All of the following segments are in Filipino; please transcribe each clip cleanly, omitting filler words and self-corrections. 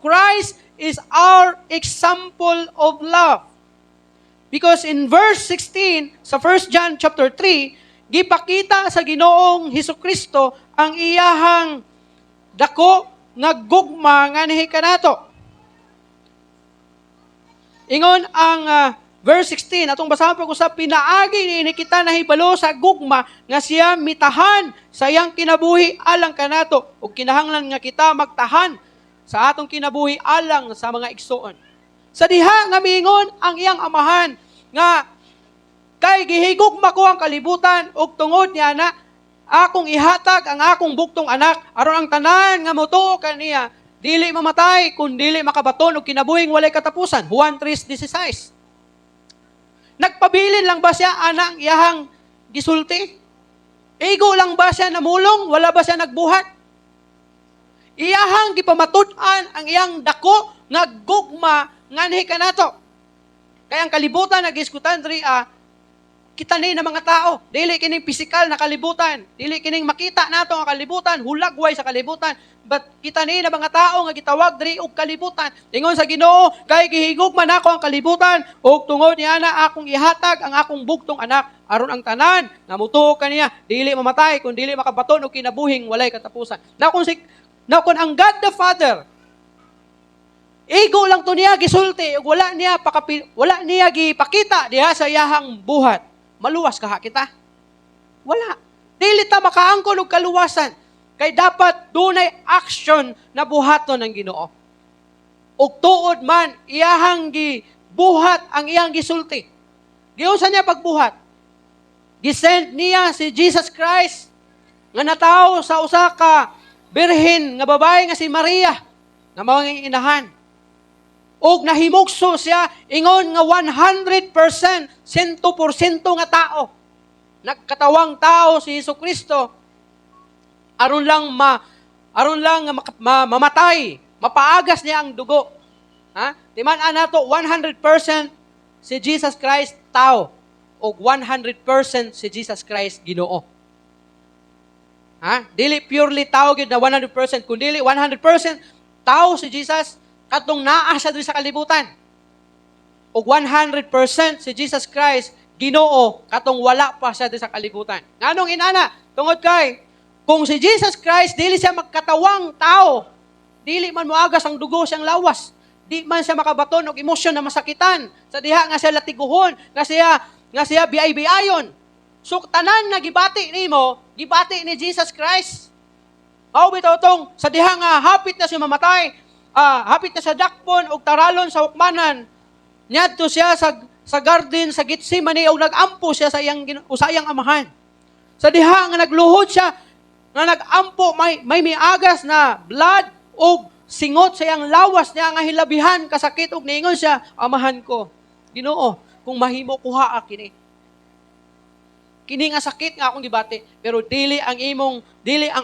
Christ is our example of love. Because in verse 16 sa 1 John chapter 3, gipakita sa Ginoong Hesukristo ang iyahang dako nga gugma nga nihi kanato. Ingon ang verse 16, atong basahan pa ko sa pinaagi ni kita nahibalo sa gugma nga siya mitahan sa iyang kinabuhi alang kanato ug kinahanglan nga kita magtahan sa atong kinabuhi alang sa mga igsoon. Sa diha nga miingon ang iyang amahan nga kay gihigugma ko ang kalibutan ug tungod niya na akong ihatag ang akong buktong anak aron ang tanan nga motuo kaniya dili mamatay kun dili makabaton og kinabuhing walay katapusan. Juan 3:16. Nagpabilin lang ba siya anang iyahang gisulti? Ego lang ba siya namulong? Wala ba siya nagbuhat? Iyahang gipamatud-an ang iyang dako nga gugma nganhi kanato. Kaya ang kalibutan nag-iskutan diri kita ni na mga tao. Dili kining pisikal na kalibutan. Dili kining makita nato nga kalibutan, hulagway sa kalibutan. But kita ni na mga tao nga gitawag diri og kalibutan. Ingon sa Ginoo, kay gihigugman nako ang kalibutan ug tungod niya na akong ihatag ang akong bugtong anak aron ang tanan nga motuo kaniya dili mamatay kun dili makabaton og kinabuhing walay katapusan. Now kung ang God the Father ego lang to niya gisulti ug wala niya gipakita diha sa iyahang buhat. Maluwas ka kita? Wala. Dili ta makaangkon og kaluwasan. Kay dapat dunay action na buhaton ng Ginoo. Ug tuod man iyahang gibuhat ang iyang gisulti. Giunsa niya pagbuhat? Gisend niya si Jesus Christ nga natawo sa usa ka birhen nga babae nga si Maria nga mao ang inahan. Og nahimugso siya ingon nga 100%, 100% nga tao. Nagkatawang tao si Hesukristo aron lang mamatay, mapaagas niya ang dugo. Ha? Timan-an nato 100% si Jesus Christ tao og 100% si Jesus Christ Ginoo. Ha? Dili purely tao gid na 100%, kundi 100% tao si Jesus katong naa siya diri sa kalibutan. Og 100% si Jesus Christ Ginoo katong wala pa siya diri sa kalibutan. Nganong inana? Tungod kay kung si Jesus Christ dili siya magkatawang tao, dili man moagas ang dugo siyang lawas, di man siya makabaton og emosyon na masakitan, sa diha nga siya latiguhon, nga siya biay-biayon. So tanan nga gibati nimo, gibati ni Jesus Christ. Mao bitaw tong sa diha nga hapit na siya mamatay, hapit na sa dakpon og taralon sa hukmanan. Niadto siya sa garden sa Getsemani og nagampo siya sa iyang amahan. Sa diha nga nagluhod siya nga nagampo may miagas na blood og singot sa iyang lawas niya nga hilabihan kasakit og niingon siya, amahan ko, Ginoo, kung mahimo kuha kini. Kini nga sakit nga akong gibati, pero dili ang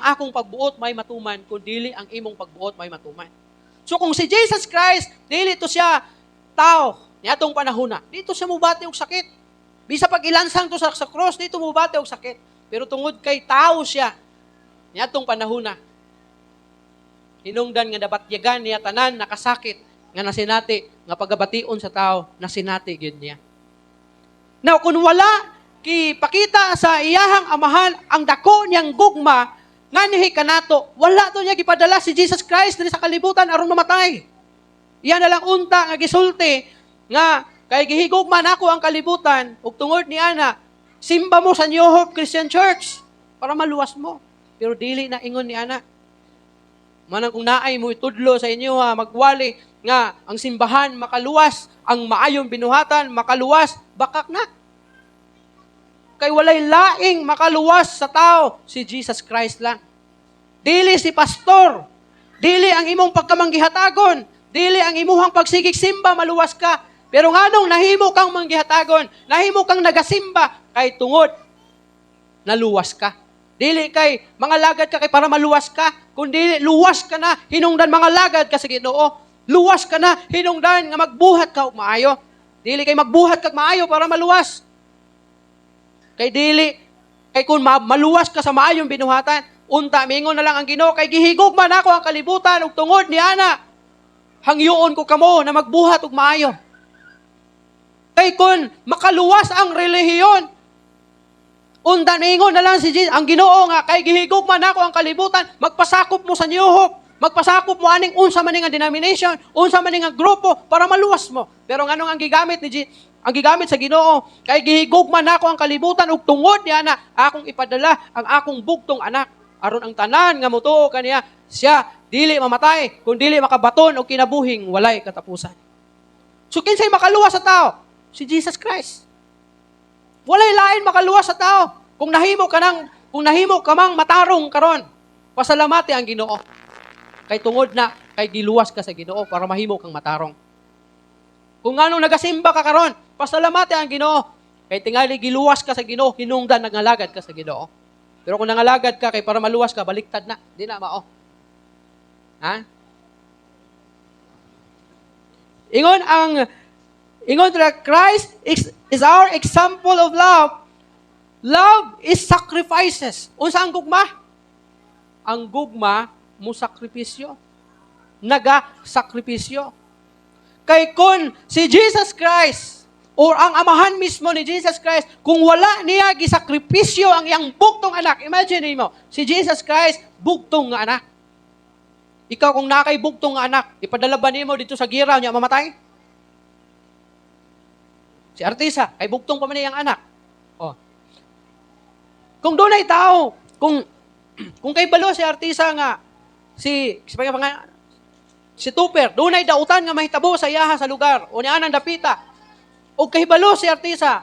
akong pagbuot may matuman, kun dili ang imong pagbuot may matuman. So kung si Jesus Christ, dili to siya tao, niadtong panahon na, dito siya mubati og sakit. Bisa pag ilansang to sa cross, dito mubati og sakit. Pero tungod kay tao siya, niadtong panahon na, hinungdan nga dabatyagan niya tanan nakasakit nga nasinati nga pagabation sa tao nasinati gyud niya. Now kung wala kipakita sa iyahang amahan ang dako niyang gugma nganhi kanato, wala to niya gipadala si Jesus Christ diri sa kalibutan aron mamatay. Iyan na lang unta nga gisulti nga kay gihigugma nako ang kalibutan ug tungod ni ana simba mo sa New Hope Christian Church para maluwas mo. Pero dili na ingon ni ana. Manang kung naay mo itudlo sa inyo magwali nga ang simbahan makaluwas, ang maayong binuhatan makaluwas, bakak na. Kay walay laing makaluwas sa tao, si Jesus Christ lang. Dili si pastor, dili ang imong pagkamanggihatagon, dili ang imuhang pagsigig simba maluwas ka. Pero nganong nahimo kang manggihatagon, nahimo kang nagasimba kay tungod naluwas ka. Dili kay mga lagad ka kay para maluwas ka, kundi luwas ka na hinungdan mga lagad ka sa Ginoo. Luwas ka na hinungdan nga magbuhat ka og maayo. Dili kay magbuhat kag maayo para maluwas. Kay kung maluwas ka sa maayong binuhatan, unta mingon na lang ang Ginoo kay gihigugma nako ang kalibutan ug tungod ni ana hangyoon ko kamo na magbuhat og maayo. Kay kun makaluwas ang relihiyon, undan ingon na lang si Jesus, ang Ginoo nga, kay gihigugman ako ang kalibutan, magpasakop mo sa niyuhok, magpasakop mo aning unsa man nga denomination, unsa man nga grupo, para maluwas mo. Pero nganong ang gigamit ang gigamit sa Ginoo, kay gihigugman ako ang kalibutan, ug tungod niya na, akong ipadala ang akong bugtong anak, aron ang tanan nga mutuo kaniya, siya, dili mamatay, kung dili makabaton o kinabuhing walay katapusan. So, kinsay makaluwas sa tao? Si Jesus Christ. Walay lain makaluwas sa tao. Kung nahimo ka mang matarong karon, pasalamati ang Ginoo. Kay tungod na, kay giluwas ka sa Ginoo para mahimo kang matarong. Kung anong nagasimba ka karon, pasalamati ang Ginoo. Kay tingali giluwas ka sa Ginoo, hinungdan nangalagad ka sa Ginoo. Pero kung nangalagad ka, kay para maluwas ka, baliktad na. Di na mao. Ha? Ingon that Christ is our example of love. Love is sacrifices. Unsa ang gugma? Ang gugma mo sakripisyo. Naga-sakripisyo. Kay kun si Jesus Christ or ang amahan mismo ni Jesus Christ, kung wala niya gisakripisyo ang iyang bugtong anak, imagine mo, si Jesus Christ, bugtong nga anak. Ikaw kung nakay bugtong nga anak, ipadala ba nimo dito sa gira niya mamatay? Si Artisa, kay bugtong pa man niyang anak. Oh. Kung doon ay tao, kung kay balo si Artisa nga, si Tupper, doon ay dautan nga mahitabo sa iyaha sa lugar, o niya nang dapita, o kay balo si Artisa,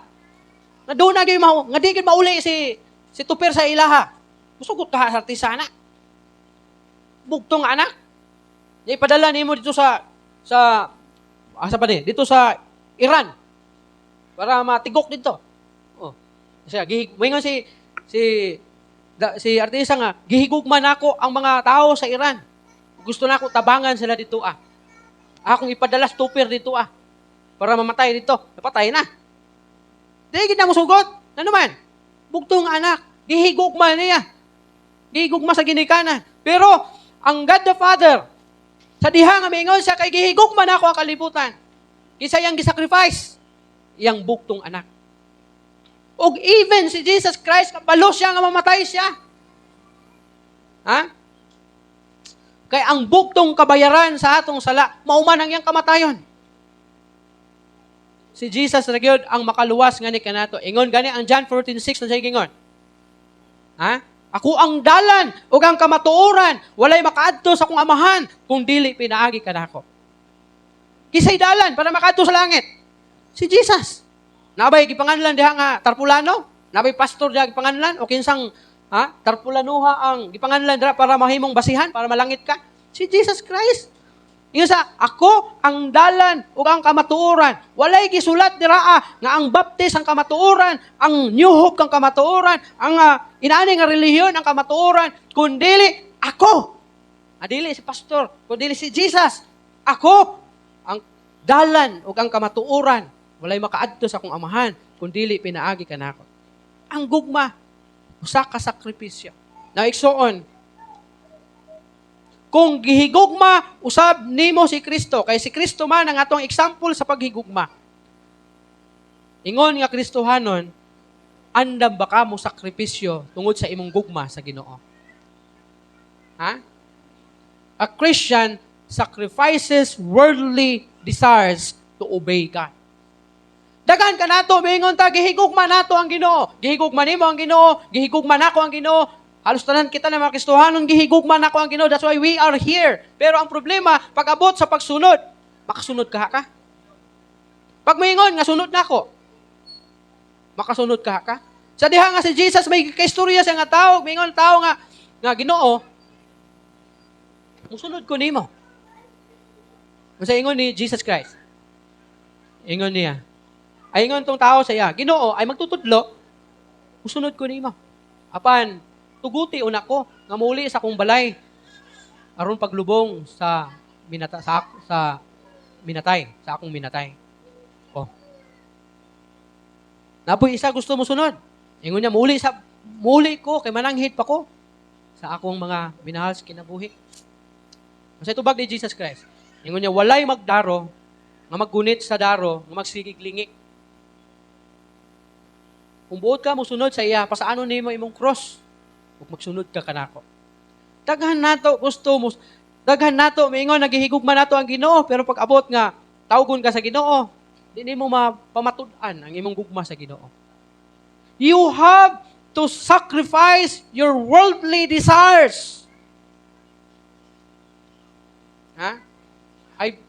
nga doon na nga di mauli si Tupper sa ilaha. Musugot ka sa Artisa na. Bugtong anak. Ipadala nimo dito dito sa Iran. Para matigok dito. Oh. Kasi moingon si Artisa nga, gihigugman nako ang mga tao sa Iran. Gusto nako tabangan sila dito Akong ipadala Tupper dito para mamatay dito. Napatay na. Di gid na musugot. Ano man? Bugtong anak, gihigugman niya. Gihigugma sa ginikanan. Pero ang God the Father, sa diha nga mingon siya kay gihigugman nako ang kalibutan. Kisa yang gisacrifice iyang bugtong anak. Og even si Jesus Christ, kabalo siya nga mamatay siya. Ha? Kay ang bugtong kabayaran sa atong sala, mauman ang iyang kamatayon. Si Jesus na gyud ang makaluwas nga ni kanato. Ingon gani ang John 14:6 na siya gingon. Ha? Ako ang dalan ug ang kamatuoran, walay makaadto sa akong amahan kung dili pinaagi kanako. Kisay dalan para makaadto sa langit? Si Jesus. Nabay gipanganlan diha nga tarpulano? Nabay pastor diha gipanganlan o kinsang tarpulanuha ang gipanganlan dira para mahimong basihan, para malangit ka? Si Jesus Christ. Ingon sa, ako ang dalan ug ang kamatuoran. Walay gisulat dira nga ang baptis ang kamatuoran, ang New Hope ang kamatuoran, ang inaani nga relihiyon ang kamatuoran, kundili ako. Adili si pastor, kundili si Jesus. Ako ang dalan ug ang kamatuoran. Walay makaadto sa akong amahan, kundili pinaagi kanako. Ang gugma, usa ka sakripisyo. Naigsuon, kung gihigugma, usab nimo si Kristo, kay si Kristo man ang atong example sa paghigugma. Ingon nga Kristohanon, andam ba ka mo sakripisyo tungod sa imong gugma sa Ginoo? Ha? A Christian sacrifices worldly desires to obey God. Dagan ka nato, mingon ta, gihigugma nato ang Ginoo. Gihigugma nimo ang Ginoo, gihigugma nako ang Ginoo. Halos tanan kita na mga Kristohanon, gihigugma nako ang Ginoo. That's why we are here. Pero ang problema, pag abot sa pagsunod, makasunod ka? Pag mingon nga sunod nako, makasunod ka? Sa diha nga si Jesus, may kaistorya siya nga tao, mingon tao nga Ginoo, musunod ko nimo. Masa ingon ni Jesus Christ. Ingon niya. Ay ingon tong tao sa iya, Ginoo ay magtutudlo, musunod ko nimo. Apan tuguti una ko nga muli sa akong balay aron paglubong sa akong minatay. Oh. Napoy isa gusto mo sunod. Ingon niya muli ko kay mananghid pa ko sa akong mga minahal sa kinabuhi. Masa tubag ni Jesus Christ. Ingon niya, walay magdaro, nga maggunit sa daro, nga magsigiglingi. Kung buot ka, musunod sa iya, pasaano nimo imong cross? Ug magsunod ka kanako. Daghan nato, gusto mo, daghan nato, maingon, naghihigugma nato ang Ginoo, pero pag abot nga, tawgon ka sa Ginoo, di mo mapamatud-an ang imong gugma sa Ginoo. You have to sacrifice your worldly desires. Ha? Ay,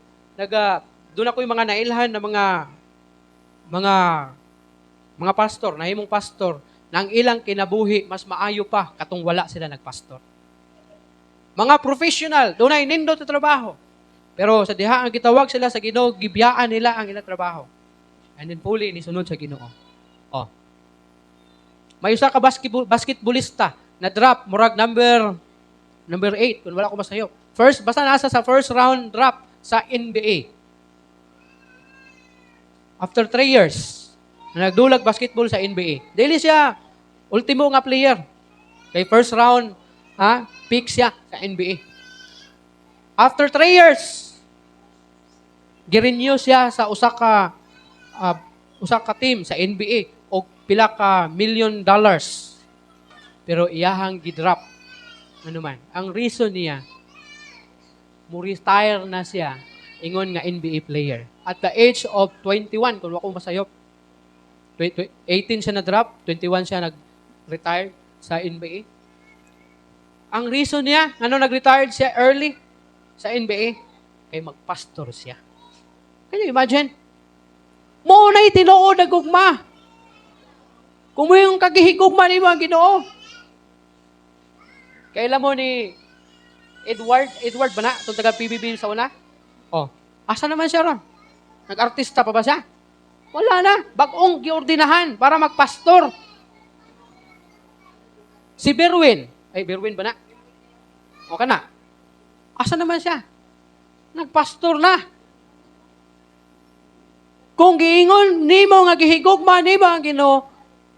doon ako yung mga nailhan na mga pastor, nahimong pastor, na ang ilang kinabuhi, mas maayo pa, katong wala sila nagpastor. Mga professional, doon ay nindot sa trabaho. Pero sa diha ang gitawag sila sa Ginoo, gibiyaan nila ang ilang trabaho. And then puli ni sunod sa Ginoo. Oh. May usa ka basketballista na drop murag number 8 kung wala ko masayo. Basta nasa sa first round drop sa NBA. After 3 years, na nagdulag basketball sa NBA. Dili siya ultimo nga player. Kay first round, pick siya sa NBA. After 3 years, girenew siya sa usa ka team sa NBA og pila ka $1 million. Pero iyahang gidrop. Ano man, ang reason niya, mo-retire na siya, ingon nga NBA player. At the age of 21, kung ako masayop, 18 siya na-drop, 21 siya nag-retire sa NBA. Ang reason niya, nag-retired siya early sa NBA, kay magpastor siya. Can you imagine? Maunay tinuod na gugma. Kung mo yung kagihigugma ni mga Ginoo. Kailan mo ni Edward ba na? Itong taga PBB sa una? Oh, asa naman siya ron? Nag-artista pa ba siya? Wala na. Bagong giordinahan para magpastor. Si Berwin. Berwin ba na? O ka na? Asa naman siya? Nagpastor na. Kung giingon nimo nga gihigugma nimo ang Ginoo,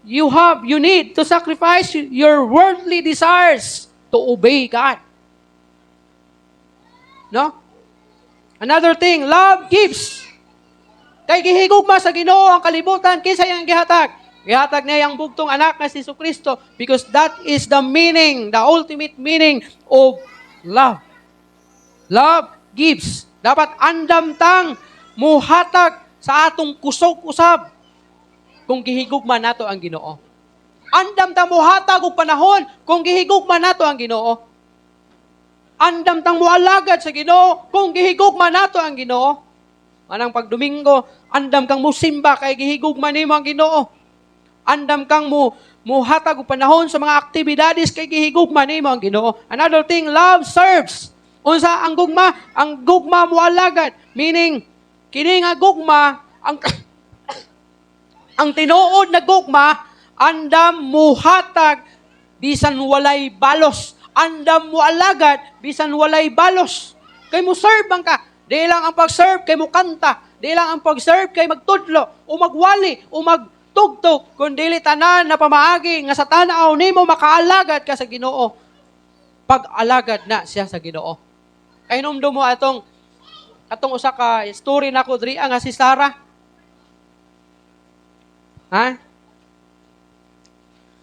you need to sacrifice your worldly desires to obey God. No? Another thing, love gives. Kay gihigugma sa Ginoo ang kalibutan kinsa iyang gihatag. Gihatag niya ang bugtong anak na si Jesucristo because that is the meaning, the ultimate meaning of love. Love gives. Dapat andam tang muhatag sa atong kusog-usab kung gihigugma nato ang Ginoo. Andam tang muhatag og panahon kung gihigugma nato ang Ginoo. Andam tang mualagad sa Ginoo kung gihigugma nato ang Ginoo. Manang pag Domingo, andam kang musimba kay gihigugma nimo ang Ginoo. Andam kang muhatag og panahon sa mga aktibidades kay gihigugma nimo ang Ginoo. Another thing, love serves. Unsa ang gugma mualagad, meaning kini nga gugma ang tinuod na gugma andam muhatag bisan walay balos. Andam mo alagad, bisan walay balos. Kay mo serve bang ka. Di lang ang pag-serve kay mo kanta. Di lang ang pag-serve kay magtudlo, o magwali, o magtugtog. Kundi tanan na pamaagi, nga sa tanaw nimo makaalagad ka sa Ginoo. Pag-alagad na siya sa Ginoo. Kay numdo mo atong usa ka story nako diri nga si Sarah. Ha?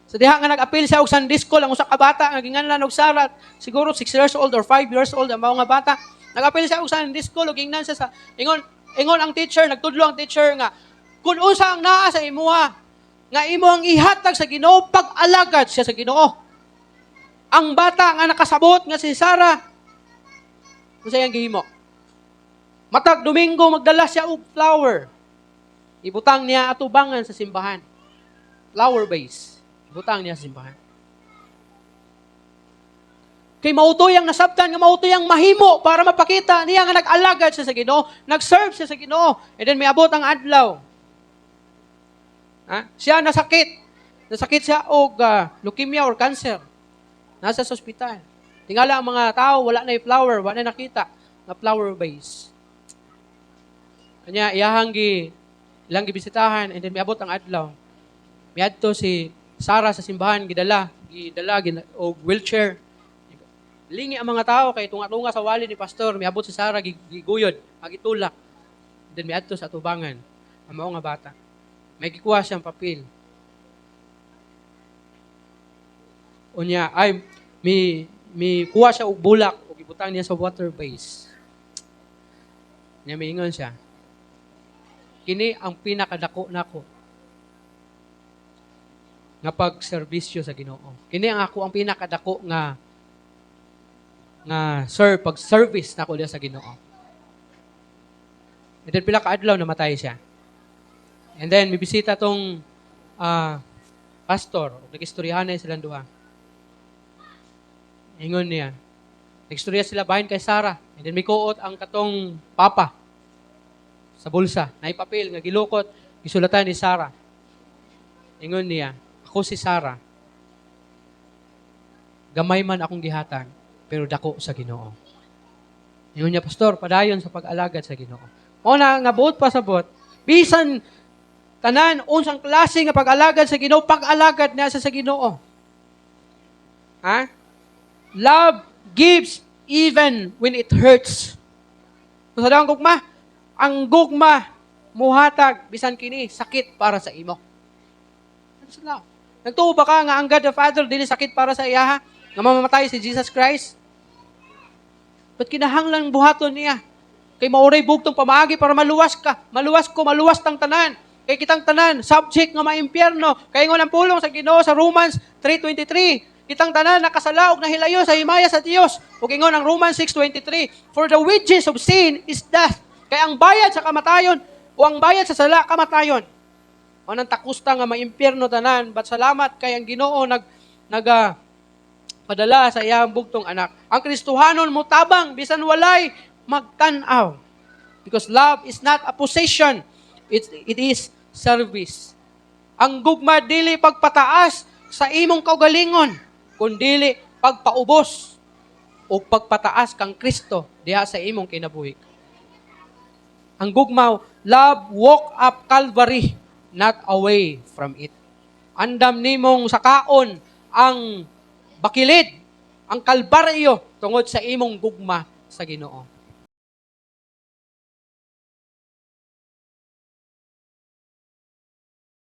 So diha nga nag-appeal siya og Sunday school ang usa ka bata nga ginganlan og Sarah, siguro 6 years old or 5 years old ang mga bata. Nag-appeal siya og Sunday school og gingnan siya sa ingon ang teacher, nagtudlo ang teacher nga kun unsa ang naa sa imuha nga imo ang ihatag sa Ginoo pag-alagad siya sa Ginoo. Ang bata nga nakasabot nga si Sarah unsa iyang gihimo? Matag Domingo magdala siya og flower. Ibutang niya atubangan sa simbahan. Flower vase. Butang niya sa simbahan. Kay mautoy ang nasabtan, nga mautoy ang mahimo para mapakita niya nga nag-alagad siya sa Ginoo, nag-serve siya sa Ginoo, and then may abot ang adlaw. Siya nasakit. Nasakit siya og leukemia or cancer. Nasa sa ospital. Tingala ang mga tao, wala na yung flower, wala na nakita na flower vase. Kanya, ilang gibisitahan, and then may abot ang adlaw. Miadto si Sarah sa simbahan, gidala og wheelchair. Lingi ang mga tao kay tunga-tunga sa wali ni pastor, miabot si Sarah giguyod, agitulak. Then miadto sa atubangan ang mao nga bata. May gikuha siyang papel. Unya ay mi kuha siya og bulak ug ibutang niya sa water base. Nya miingon siya. Kini ang pinakadako nako nga pagserbisyo sa Ginoo. Kini ang ako ang pinakadako nga pag-service nako diha sa Ginoo. And then pila ka adlaw namatay siya. And then mibisita tong pastor, nag-istoryahan na silang duha. Ingon niya. Nagstorya sila bahin kay Sarah. And then may kuot ang katong papa sa bulsa. Na ipapil nga gilukot, gisulatan ni Sarah. Ingon niya, ako si Sarah. Gamay man akong gihatag, pero dako sa Ginoo. Ingon niya, pastor, padayon sa pag-alagad sa Ginoo. O na, nga buot pa sa buot, bisan tanan, unsang klase nga pag-alagad sa Ginoo, pag-alagad niya sa Ginoo. Ha? Love gives even when it hurts. Kung sa daang gugma, ang gugma, muhatag, bisan kini, sakit para sa imo. Nagtuo ba ka nga ang God the Father, dili sakit para sa iya, nga mamamatay si Jesus Christ? Ba't kinahanglan buhaton niya? Kay mauray bugtong pamaagi para maluwas ka. Maluwas tang tanan. Kay kitang tanan, subject nga maimpyerno. Kay ngon ang pulong sa Ginoo sa Romans 3:23. Kitang tanan nakasala og nahilayo sa himaya sa Dios. Ug ingon ang Romans 6:23, for the wages of sin is death. Kay ang bayad sa kamatayon o ang bayad sa sala kamatayon. O nang takusta nga maimpyerno tanan, but salamat kay ang Ginoo padala sa iyang bugtong anak. Ang Kristohanon mo tabang bisan walay magtan-aw. Because love is not a possession. It is service. Ang gugma dili pagpataas sa imong kaugalingon, kundi pagpaubos o pagpataas kang Kristo diha sa imong kinabuhi. Ang gugmaw, love walk up Calvary, not away from it. Andam nimong sakaon ang bakilid, ang kalbaryo tungod sa imong gugma sa Ginoo.